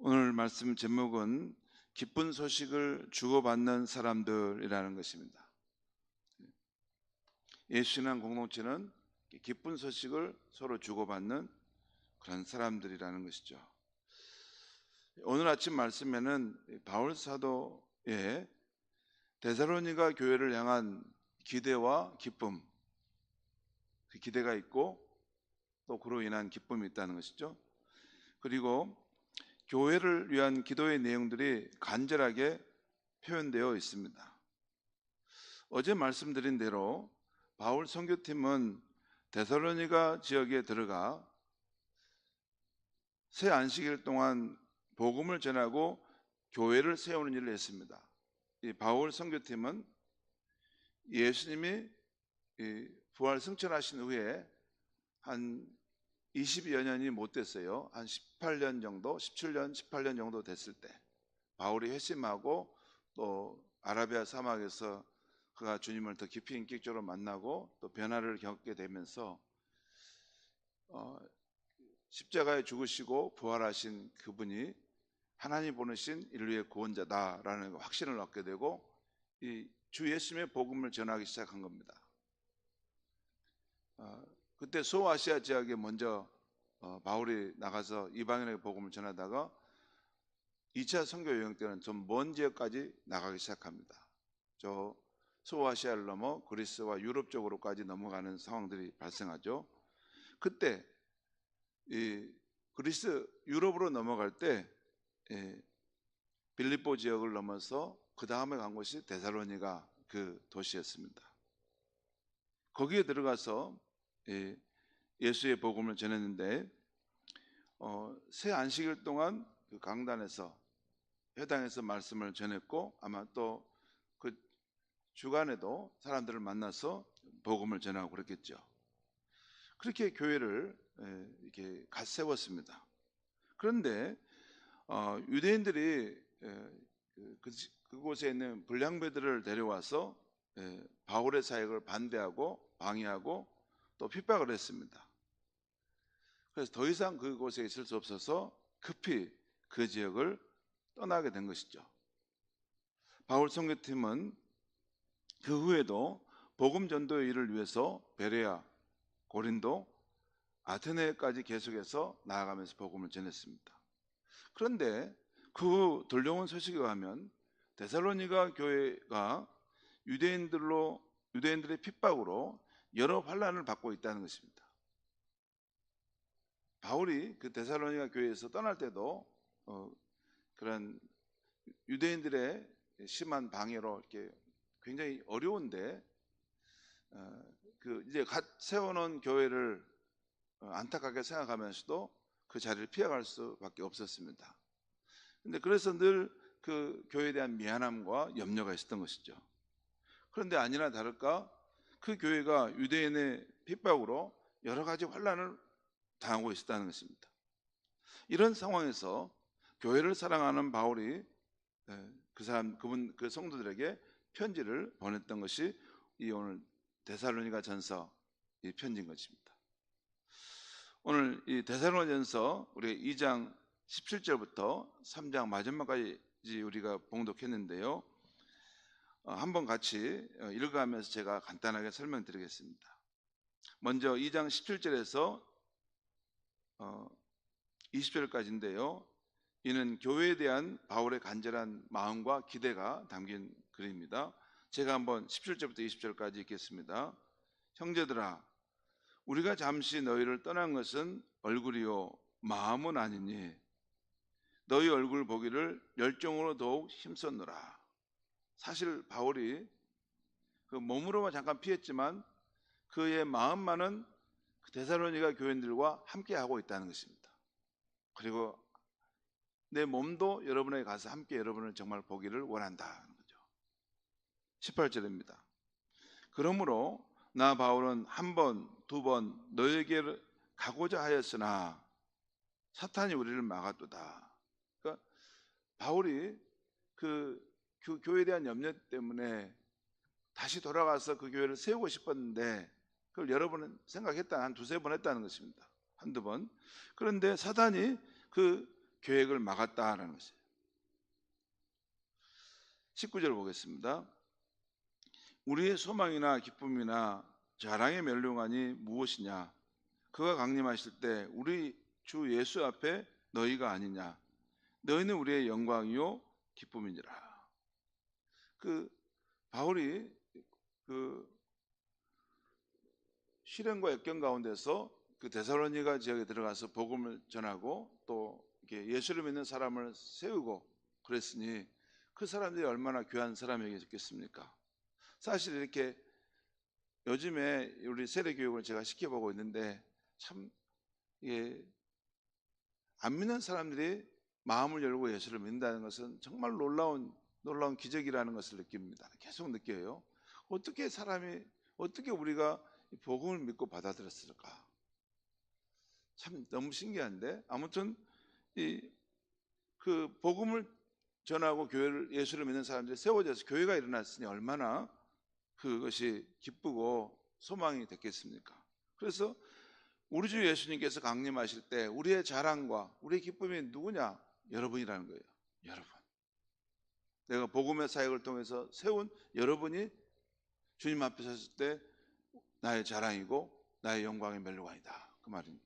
오늘 말씀 제목은 기쁜 소식을 주고받는 사람들이라는 것입니다. 예수신앙 공동체는 기쁜 소식을 서로 주고받는 그런 사람들이라는 것이죠. 오늘 아침 말씀에는 바울 사도의 데살로니가 교회를 향한 기대와 기쁨, 그 기대가 있고 또 그로 인한 기쁨이 있다는 것이죠. 그리고 교회를 위한 기도의 내용들이 간절하게 표현되어 있습니다. 어제 말씀드린 대로 바울 선교팀은 데살로니가 지역에 들어가 새 안식일 동안 복음을 전하고 교회를 세우는 일을 했습니다. 이 바울 선교팀은 예수님이 부활 승천하신 후에 한 20여 년이 못 됐어요. 한 18년 정도, 17년, 18년 정도 됐을 때 바울이 회심하고 또 아라비아 사막에서 그가 주님을 더 깊이 인격적으로 만나고 또 변화를 겪게 되면서 십자가에 죽으시고 부활하신 그분이 하나님 보내신 인류의 구원자다라는 확신을 얻게 되고 이 주 예수님의 복음을 전하기 시작한 겁니다. 그때 소아시아 지역에 먼저 바울이 나가서 이방인에게 복음을 전하다가 2차 선교 여행 때는 좀 먼 지역까지 나가기 시작합니다. 저 소아시아를 넘어 그리스와 유럽 쪽으로까지 넘어가는 상황들이 발생하죠. 그때 이 그리스 유럽으로 넘어갈 때 빌립보 지역을 넘어서 그 다음에 간 곳이 데살로니가 그 도시였습니다. 거기에 들어가서 예수의 복음을 전했는데 새 안식일 동안 그 강단에서 회당에서 말씀을 전했고 아마 또 그 주간에도 사람들을 만나서 복음을 전하고 그랬겠죠. 그렇게 교회를 이렇게 갓 세웠습니다. 그런데 유대인들이 그곳에 있는 불량배들을 데려와서 바울의 사역을 반대하고 방해하고 또 핍박을 했습니다. 그래서 더 이상 그곳에 있을 수 없어서 급히 그 지역을 떠나게 된 것이죠. 바울 선교팀은 그 후에도 복음 전도의 일을 위해서 베레아, 고린도, 아테네까지 계속해서 나아가면서 복음을 전했습니다. 그런데 그 후 들려온 소식에 의하면 데살로니가 교회가 유대인들의 핍박으로 여러 환난을 받고 있다는 것입니다. 바울이 그 데살로니가 교회에서 떠날 때도 그런 유대인들의 심한 방해로 이렇게 굉장히 어려운데 그 이제 갓 세워놓은 교회를 안타깝게 생각하면서도 그 자리를 피해갈 수밖에 없었습니다. 근데 그래서 늘 그 교회에 대한 미안함과 염려가 있었던 것이죠. 그런데 아니나 다를까 그 교회가 유대인의 핍박으로 여러 가지 환난을 당하고 있었다는 것입니다. 이런 상황에서 교회를 사랑하는 바울이 그 성도들에게 편지를 보냈던 것이 이 오늘 데살로니가 전서 이 편지인 것입니다. 오늘 이 데살로니가전서 우리 2장 17절부터 3장 마지막까지 우리가 봉독했는데요. 한번 같이 읽어가면서 제가 간단하게 설명드리겠습니다. 먼저 2장 17절에서 20절까지인데요. 이는 교회에 대한 바울의 간절한 마음과 기대가 담긴 글입니다. 제가 한번 17절부터 20절까지 읽겠습니다. 형제들아, 우리가 잠시 너희를 떠난 것은 얼굴이요 마음은 아니니 너희 얼굴 보기를 열정으로 더욱 힘썼노라. 사실 바울이 그 몸으로만 잠깐 피했지만 그의 마음만은 데살로니가 교인들과 함께 하고 있다는 것입니다. 그리고 내 몸도 여러분에게 가서 함께 여러분을 정말 보기를 원한다는 거죠. 18절입니다. 그러므로 나 바울은 한 번, 두 번 너에게 가고자 하였으나 사탄이 우리를 막았도다. 그러니까 바울이 그 교회에 대한 염려 때문에 다시 돌아가서 그 교회를 세우고 싶었는데 그걸 여러 번 생각했다. 한 두세 번 했다는 것입니다. 한두 번. 그런데 사단이 그 계획을 막았다라는 것이에요. 19절 보겠습니다. 우리의 소망이나 기쁨이나 자랑의 멸류관이 무엇이냐? 그가 강림하실 때 우리 주 예수 앞에 너희가 아니냐? 너희는 우리의 영광이요 기쁨이니라. 바울이 시련과 역경 가운데서 데살로니가 지역에 들어가서 복음을 전하고 또 이렇게 예수를 믿는 사람을 세우고 그랬으니 그 사람들이 얼마나 귀한 사람이겠습니까? 사실 이렇게 요즘에 우리 세례 교육을 제가 시켜보고 있는데 참 안 믿는 사람들이 마음을 열고 예수를 믿는다는 것은 정말 놀라운 기적이라는 것을 느낍니다. 계속 느껴요. 어떻게 우리가 복음을 믿고 받아들였을까? 참 너무 신기한데, 아무튼 그 복음을 전하고 예수를 믿는 사람들이 세워져서 교회가 일어났으니 얼마나 그것이 기쁘고 소망이 됐겠습니까? 그래서 우리 주 예수님께서 강림하실 때 우리의 자랑과 우리의 기쁨이 누구냐? 여러분이라는 거예요. 여러분. 내가 복음의 사역을 통해서 세운 여러분이 주님 앞에 섰을 때 나의 자랑이고 나의 영광의 멸류관이다. 그 말입니다.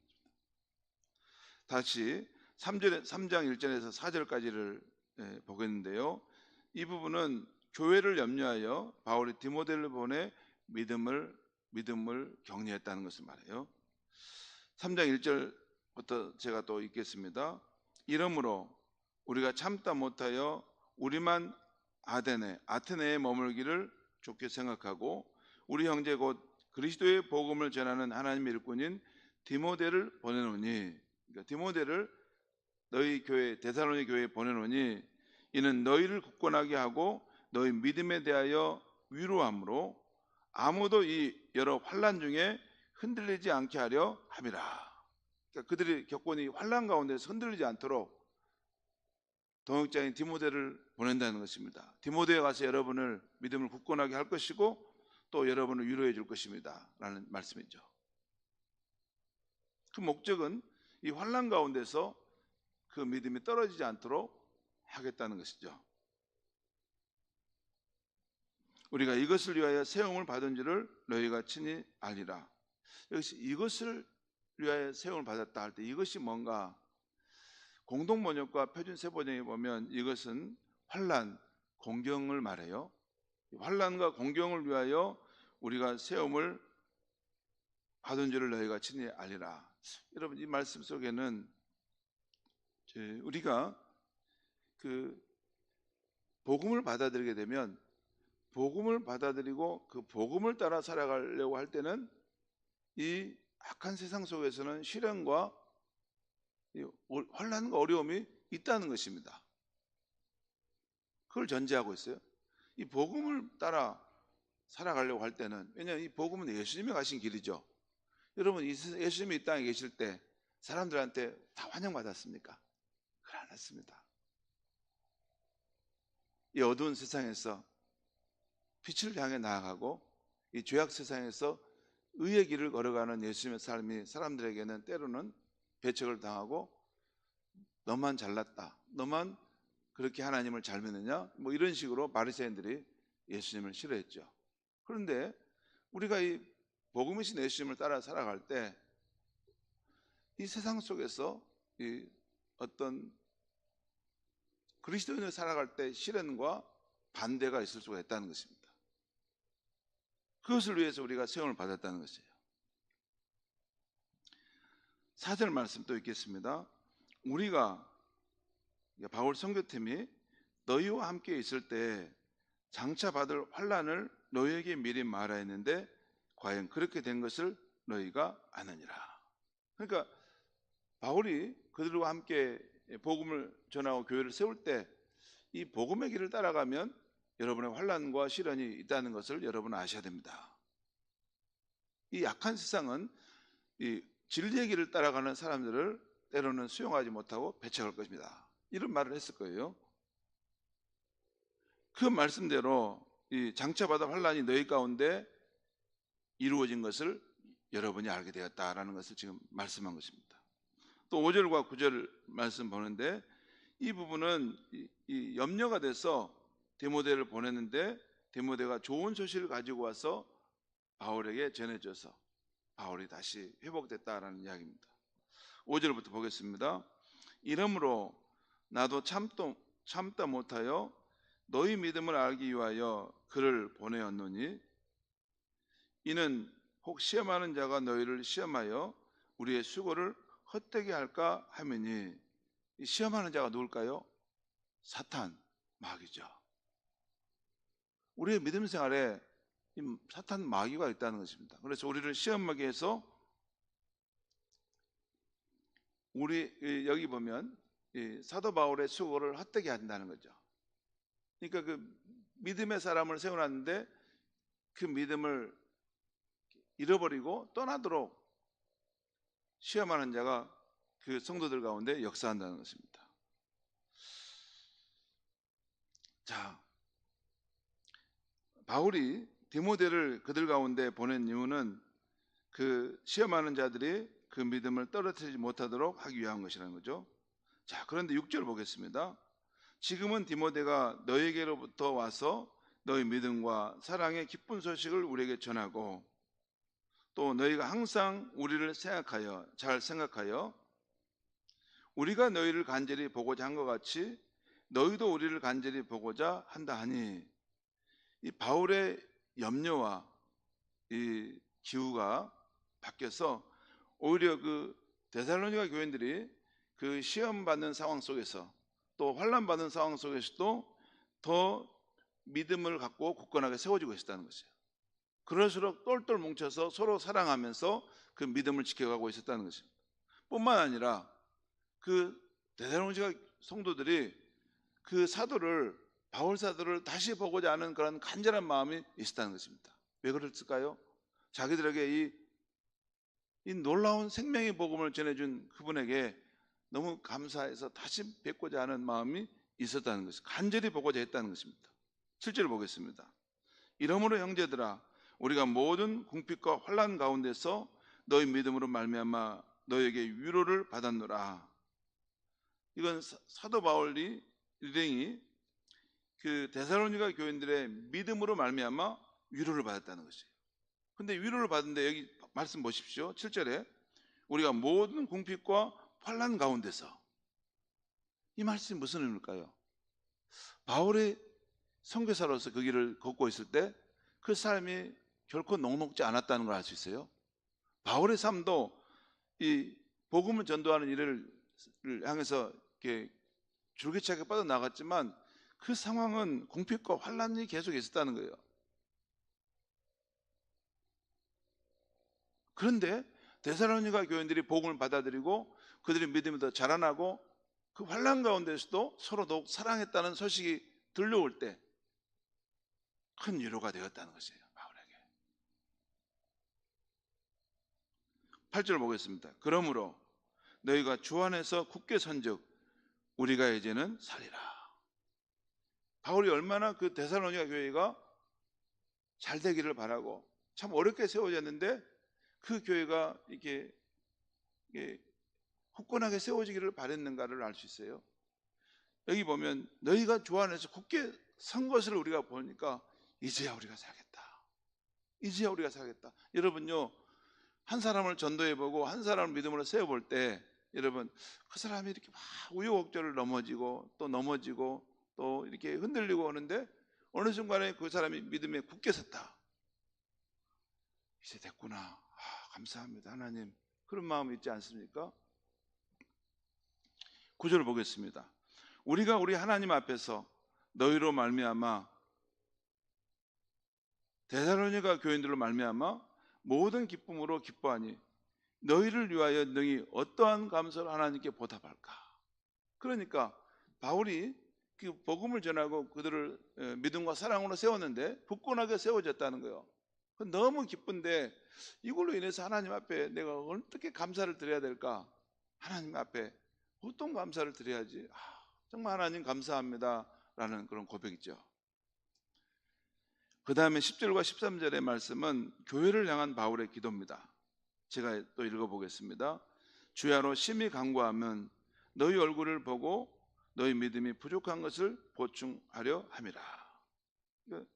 다시 3장 1절에서 4절까지를 보겠는데요. 이 부분은 교회를 염려하여 바울이 디모데를 보내 믿음을 격려했다는 것을 말해요. 3장 1절부터 제가 또 읽겠습니다. 이러므로 우리가 참다 못하여 우리만 아테네에 머물기를 좋게 생각하고 우리 형제 곧 그리스도의 복음을 전하는 하나님의 일꾼인 디모데를 보내노니, 그러니까 디모데를 너희 교회 데살로니 교회에 보내노니 이는 너희를 굳건하게 하고 너희 믿음에 대하여 위로함으로 아무도 이 여러 환난 중에 흔들리지 않게 하려 함이라. 그러니까 그들이 겪은 이 환난 가운데서 흔들리지 않도록 동역자인 디모데를 보낸다는 것입니다. 디모데에 가서 여러분을 믿음을 굳건하게 할 것이고 또 여러분을 위로해 줄 것입니다 라는 말씀이죠. 그 목적은 이 환난 가운데서 그 믿음이 떨어지지 않도록 하겠다는 것이죠. 우리가 이것을 위하여 세움을 받은 줄을 너희가 친히 알리라. 여기서 이것을 위하여 세움을 받았다 할 때 이것이 뭔가, 공동 번역과 표준 세 번역에 보면 이것은 환난, 공경을 말해요. 환난과 공경을 위하여 우리가 세움을 받은 줄을 너희가 친히 알리라. 여러분, 이 말씀 속에는 우리가 그 복음을 받아들이게 되면 복음을 받아들이고 그 복음을 따라 살아가려고 할 때는 이 악한 세상 속에서는 시련과 환난과 어려움이 있다는 것입니다. 그걸 전제하고 있어요. 이 복음을 따라 살아가려고 할 때는, 왜냐하면 이 복음은 예수님이 가신 길이죠. 여러분, 예수님이 이 땅에 계실 때 사람들한테 다 환영받았습니까? 그렇지 않았습니다. 이 어두운 세상에서 빛을 향해 나아가고 이 죄악 세상에서 의의 길을 걸어가는 예수님의 삶이 사람들에게는 때로는 배척을 당하고 너만 잘났다, 너만 그렇게 하나님을 잘 믿느냐, 뭐 이런 식으로 바리새인들이 예수님을 싫어했죠. 그런데 우리가 이 복음이신 예수님을 따라 살아갈 때 이 세상 속에서 이 어떤 그리스도인을 살아갈 때 시련과 반대가 있을 수가 있다는 것입니다. 그것을 위해서 우리가 세움을 받았다는 것이에요. 4절 말씀 또 읽겠습니다. 우리가, 바울 선교팀이 너희와 함께 있을 때 장차 받을 환난을 너희에게 미리 말하였는데 과연 그렇게 된 것을 너희가 아느니라. 그러니까 바울이 그들과 함께 복음을 전하고 교회를 세울 때 이 복음의 길을 따라가면 여러분의 환난과 시련이 있다는 것을 여러분 아셔야 됩니다. 이 약한 세상은 이 진리의 길을 따라가는 사람들을 때로는 수용하지 못하고 배척할 것입니다. 이런 말을 했을 거예요. 그 말씀대로 이 장차 받은 환난이 너희 가운데 이루어진 것을 여러분이 알게 되었다라는 것을 지금 말씀한 것입니다. 또 5절과 9절 말씀 보는데 이 부분은 이 염려가 돼서 디모데를 보냈는데 디모데가 좋은 소식을 가지고 와서 바울에게 전해줘서 바울이 다시 회복됐다라는 이야기입니다. 5절부터 보겠습니다. 이러므로 나도 참다 못하여 너희 믿음을 알기 위하여 그를 보내었노니 이는 혹 시험하는 자가 너희를 시험하여 우리의 수고를 헛되게 할까 하매니. 이 시험하는 자가 누굴까요? 사탄, 마귀죠. 우리의 믿음 생활에 이 사탄 마귀가 있다는 것입니다. 그래서 우리를 시험하게 해서 여기 보면 사도 바울의 수고를 헛되게 한다는 거죠. 그러니까 그 믿음의 사람을 세워놨는데 그 믿음을 잃어버리고 떠나도록 시험하는 자가 그 성도들 가운데 역사한다는 것입니다. 자, 바울이 디모데를 그들 가운데 보낸 이유는 그 시험하는 자들이 그 믿음을 떨어뜨리지 못하도록 하기 위한 것이라는 거죠. 자, 그런데 6절 보겠습니다. 지금은 디모데가 너희에게로부터 와서 너희 믿음과 사랑의 기쁜 소식을 우리에게 전하고 또 너희가 항상 우리를 잘 생각하여 우리가 너희를 간절히 보고자 한 것 같이 너희도 우리를 간절히 보고자 한다 하니. 이 바울의 염려와 이 기후가 바뀌어서 오히려 그 데살로니가 교인들이 그 시험 받는 상황 속에서 또 환난 받는 상황 속에서도 더 믿음을 갖고 굳건하게 세워지고 있었다는 것이에요. 그럴수록 똘똘 뭉쳐서 서로 사랑하면서 그 믿음을 지켜가고 있었다는 것입니다. 뿐만 아니라 그 데살로니가 성도들이 그 바울 사도를 다시 보고자 하는 그런 간절한 마음이 있었다는 것입니다. 왜 그랬을까요? 자기들에게 이 놀라운 생명의 복음을 전해준 그분에게 너무 감사해서 다시 뵙고자 하는 마음이 있었다는 것입니다. 간절히 보고자 했다는 것입니다. 7절 보겠습니다. 이러므로 형제들아 우리가 모든 궁핍과 환난 가운데서 너희 믿음으로 말미암아 너에게 위로를 받았노라. 이건 사도 바울이 일행이 그 데살로니가 교인들의 믿음으로 말미암아 위로를 받았다는 것이에요. 근데 위로를 받은데 여기 말씀 보십시오. 7절에 우리가 모든 궁핍과 환난 가운데서, 이 말씀이 무슨 의미일까요? 바울의 선교사로서 그 길을 걷고 있을 때 그 삶이 결코 녹록지 않았다는 걸 알 수 있어요. 바울의 삶도 이 복음을 전도하는 일을 향해서 이렇게 줄기차게 뻗어나갔지만 그 상황은 궁핍과 환난이 계속 있었다는 거예요. 그런데 데살로니가 교인들이 복음을 받아들이고 그들의 믿음이 더 자라나고 그 환난 가운데서도 서로 더욱 사랑했다는 소식이 들려올 때 큰 위로가 되었다는 것이에요. 바울에게. 8절 보겠습니다. 그러므로 너희가 주 안에서 굳게 선즉 우리가 이제는 살리라. 바울이 얼마나 그 데살로니가 교회가 잘 되기를 바라고 참 어렵게 세워졌는데 그 교회가 이렇게 굳건하게 세워지기를 바랬는가를 알 수 있어요. 여기 보면 너희가 주 안에서 굳게 선 것을 우리가 보니까 이제야 우리가 살겠다. 이제야 우리가 살겠다. 여러분요, 한 사람을 전도해보고 한 사람을 믿음으로 세워볼 때 여러분 그 사람이 이렇게 막 우여곡절을 넘어지고 또 이렇게 흔들리고 오는데 어느 순간에 그 사람이 믿음에 굳게 섰다. 이제 됐구나. 감사합니다 하나님. 그런 마음이 있지 않습니까? 9절을 보겠습니다. 우리가 우리 하나님 앞에서 너희로 말미암아 데살로니가 교인들로 말미암아 모든 기쁨으로 기뻐하니 너희를 위하여 능히 어떠한 감사를 하나님께 보답할까. 그러니까 바울이 그 복음을 전하고 그들을 믿음과 사랑으로 세웠는데 굳건하게 세워졌다는 거예요. 너무 기쁜데 이걸로 인해서 하나님 앞에 내가 어떻게 감사를 드려야 될까? 하나님 앞에 어떤 감사를 드려야지? 정말 하나님 감사합니다 라는 그런 고백이죠. 그 다음에 10절과 13절의 말씀은 교회를 향한 바울의 기도입니다. 제가 또 읽어보겠습니다. 주야로 심히 간구하면 너희 얼굴을 보고 너희 믿음이 부족한 것을 보충하려 함이라. 그러니까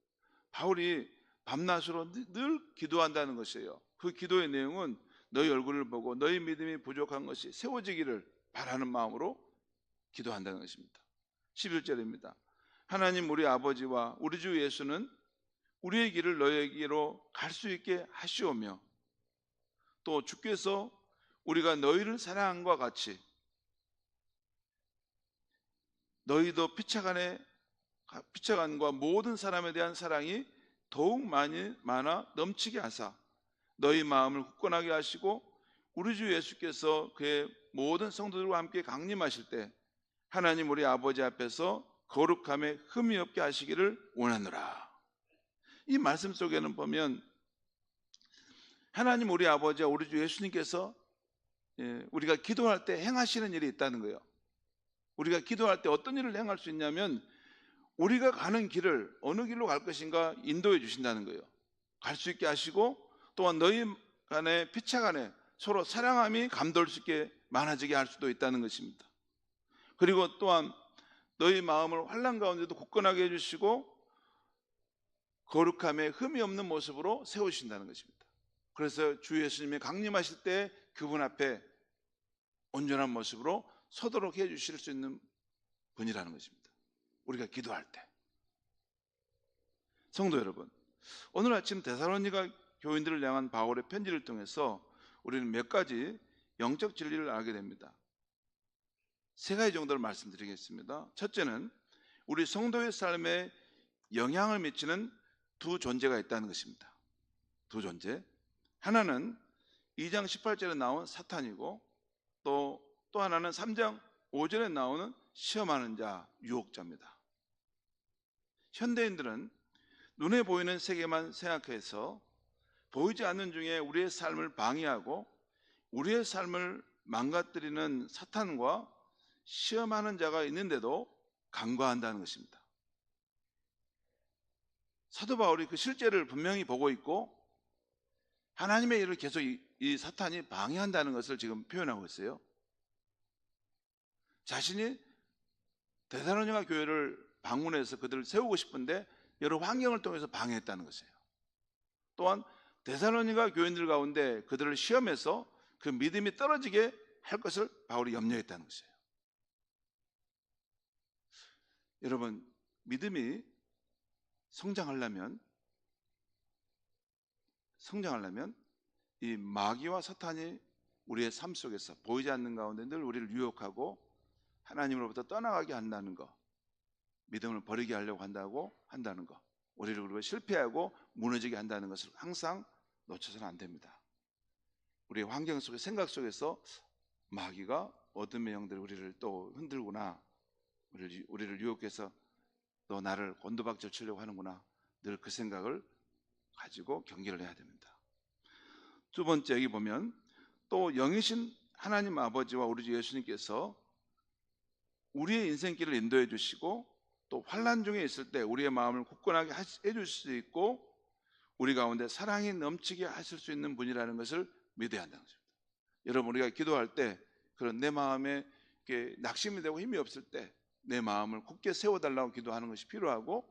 바울이 밤낮으로 늘 기도한다는 것이에요. 그 기도의 내용은 너희 얼굴을 보고 너희 믿음이 부족한 것이 세워지기를 바라는 마음으로 기도한다는 것입니다. 11절입니다. 하나님 우리 아버지와 우리 주 예수는 우리의 길을 너희에게로 갈 수 있게 하시오며 또 주께서 우리가 너희를 사랑한 것 같이 너희도 피차간과 모든 사람에 대한 사랑이 더욱 많아 넘치게 하사 너희 마음을 굳건하게 하시고 우리 주 예수께서 그의 모든 성도들과 함께 강림하실 때 하나님 우리 아버지 앞에서 거룩함에 흠이 없게 하시기를 원하노라. 이 말씀 속에는 보면 하나님 우리 아버지와 우리 주 예수님께서 우리가 기도할 때 행하시는 일이 있다는 거예요. 우리가 기도할 때 어떤 일을 행할 수 있냐면 우리가 가는 길을 어느 길로 갈 것인가 인도해 주신다는 거예요. 갈 수 있게 하시고 또한 너희 간에 피차 간에 서로 사랑함이 감돌 수 있게 많아지게 할 수도 있다는 것입니다. 그리고 또한 너희 마음을 환난 가운데도 굳건하게 해주시고 거룩함에 흠이 없는 모습으로 세우신다는 것입니다. 그래서 주 예수님이 강림하실 때 그분 앞에 온전한 모습으로 서도록 해주실 수 있는 분이라는 것입니다. 우리가 기도할 때. 성도 여러분, 오늘 아침 데살로니가 교인들을 향한 바울의 편지를 통해서 우리는 몇 가지 영적 진리를 알게 됩니다. 세 가지 정도를 말씀드리겠습니다. 첫째는 우리 성도의 삶에 영향을 미치는 두 존재가 있다는 것입니다. 두 존재. 하나는 2장 18절에 나온 사탄이고 또 하나는 3장 5절에 나오는 시험하는 자, 유혹자입니다. 현대인들은 눈에 보이는 세계만 생각해서 보이지 않는 중에 우리의 삶을 방해하고 우리의 삶을 망가뜨리는 사탄과 시험하는 자가 있는데도 간과한다는 것입니다. 사도 바울이 그 실제를 분명히 보고 있고 하나님의 일을 계속 이 사탄이 방해한다는 것을 지금 표현하고 있어요. 자신이 데살로니가 교회를 방문해서 그들을 세우고 싶은데 여러 환경을 통해서 방해했다는 것이에요. 또한 데살로니가 교인들 가운데 그들을 시험해서 그 믿음이 떨어지게 할 것을 바울이 염려했다는 것이에요. 여러분, 믿음이 성장하려면 이 마귀와 사탄이 우리의 삶 속에서 보이지 않는 가운데 늘 우리를 유혹하고 하나님으로부터 떠나가게 한다는 것, 믿음을 버리게 하려고 한다는 것, 우리를 그리고 실패하고 무너지게 한다는 것을 항상 놓쳐서는 안 됩니다. 우리의 환경 속에 생각 속에서 마귀가 어둠의 영들이 우리를 또 흔들구나, 우리를 유혹해서 너 나를 곤두박질 치려고 하는구나, 늘 그 생각을 가지고 경계를 해야 됩니다. 두 번째, 여기 보면 또 영이신 하나님 아버지와 우리 주 예수님께서 우리의 인생길을 인도해 주시고 또 환난 중에 있을 때 우리의 마음을 굳건하게 해줄 수 있고 우리 가운데 사랑이 넘치게 하실 수 있는 분이라는 것을 믿어야 한다는 것입니다. 여러분, 우리가 기도할 때 그런 내 마음에 낙심이 되고 힘이 없을 때 내 마음을 굳게 세워달라고 기도하는 것이 필요하고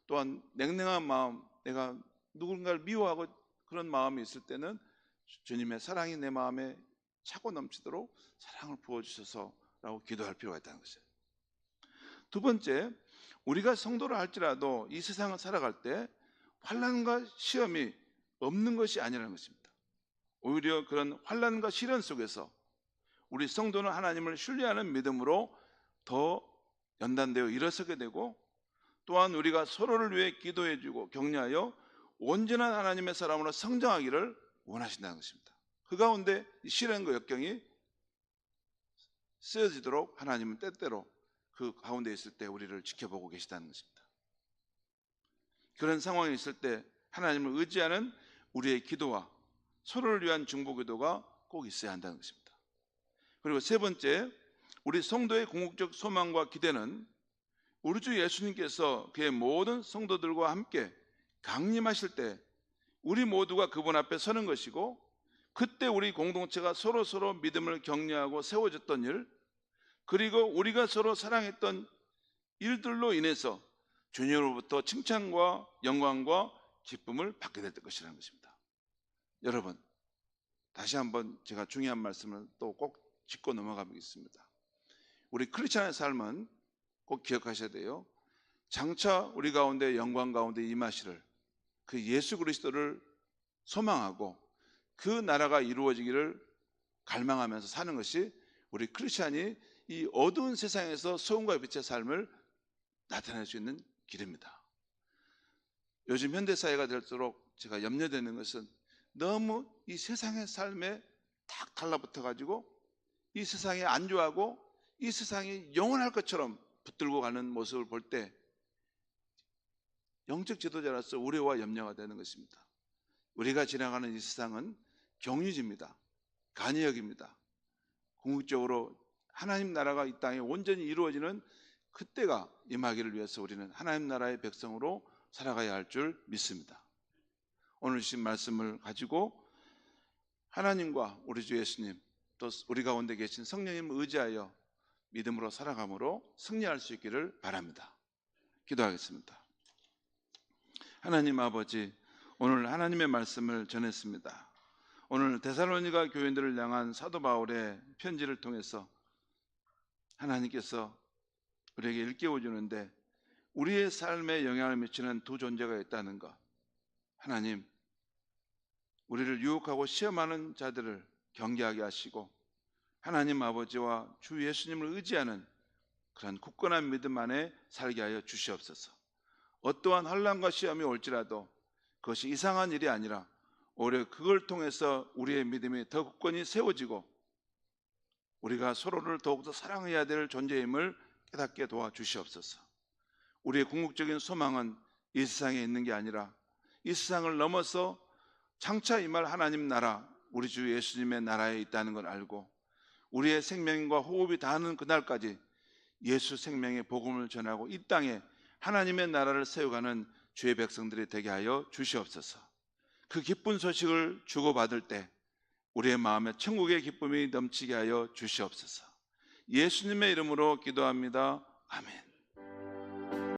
또한 냉랭한 마음, 내가 누군가를 미워하고 그런 마음이 있을 때는 주님의 사랑이 내 마음에 차고 넘치도록 사랑을 부어주셔서라고 기도할 필요가 있다는 것이에요. 두 번째, 우리가 성도를 할지라도 이 세상을 살아갈 때 환난과 시험이 없는 것이 아니라는 것입니다. 오히려 그런 환난과 시련 속에서 우리 성도는 하나님을 신뢰하는 믿음으로 더 연단되어 일어서게 되고 또한 우리가 서로를 위해 기도해주고 격려하여 온전한 하나님의 사람으로 성장하기를 원하신다는 것입니다. 그 가운데 시련과 역경이 쓰여지도록 하나님은 때때로 그 가운데 있을 때 우리를 지켜보고 계시다는 것입니다. 그런 상황이 있을 때 하나님을 의지하는 우리의 기도와 서로를 위한 중보기도가 꼭 있어야 한다는 것입니다. 그리고 세 번째, 우리 성도의 궁극적 소망과 기대는 우리 주 예수님께서 그의 모든 성도들과 함께 강림하실 때 우리 모두가 그분 앞에 서는 것이고 그때 우리 공동체가 서로 믿음을 격려하고 세워졌던 일, 그리고 우리가 서로 사랑했던 일들로 인해서 주님으로부터 칭찬과 영광과 기쁨을 받게 될 것이라는 것입니다. 여러분, 다시 한번 제가 중요한 말씀을 또 꼭 짚고 넘어가겠습니다. 우리 크리스찬의 삶은 꼭 기억하셔야 돼요. 장차 우리 가운데 영광 가운데 임하시를 그 예수 그리스도를 소망하고 그 나라가 이루어지기를 갈망하면서 사는 것이 우리 크리스찬이 이 어두운 세상에서 소금과 빛의 삶을 나타낼 수 있는 길입니다. 요즘 현대사회가 될수록 제가 염려되는 것은 너무 이 세상의 삶에 딱 달라붙어 가지고 이 세상에 안주하고 이 세상이 영원할 것처럼 붙들고 가는 모습을 볼 때 영적 지도자로서 우려와 염려가 되는 것입니다. 우리가 지나가는 이 세상은 경유지입니다. 간이역입니다. 궁극적으로 하나님 나라가 이 땅에 온전히 이루어지는 그때가 임하기를 위해서 우리는 하나님 나라의 백성으로 살아가야 할 줄 믿습니다. 오늘 주신 말씀을 가지고 하나님과 우리 주 예수님 또 우리 가운데 계신 성령님을 의지하여 믿음으로 살아감으로 승리할 수 있기를 바랍니다. 기도하겠습니다. 하나님 아버지, 오늘 하나님의 말씀을 전했습니다. 오늘 데살로니가 교인들을 향한 사도 바울의 편지를 통해서 하나님께서 우리에게 일깨워 주는데 우리의 삶에 영향을 미치는 두 존재가 있다는 것, 하나님, 우리를 유혹하고 시험하는 자들을 경계하게 하시고 하나님 아버지와 주 예수님을 의지하는 그런 굳건한 믿음 안에 살게 하여 주시옵소서. 어떠한 환난과 시험이 올지라도 그것이 이상한 일이 아니라 오히려 그걸 통해서 우리의 믿음이 더 굳건히 세워지고 우리가 서로를 더욱더 사랑해야 될 존재임을 깨닫게 도와주시옵소서. 우리의 궁극적인 소망은 이 세상에 있는 게 아니라 이 세상을 넘어서 장차 임할 하나님 나라, 우리 주 예수님의 나라에 있다는 걸 알고 우리의 생명과 호흡이 닿는 그날까지 예수 생명의 복음을 전하고 이 땅에 하나님의 나라를 세워가는 주의 백성들이 되게 하여 주시옵소서. 그 기쁜 소식을 주고받을 때 우리의 마음에 천국의 기쁨이 넘치게 하여 주시옵소서. 예수님의 이름으로 기도합니다. 아멘.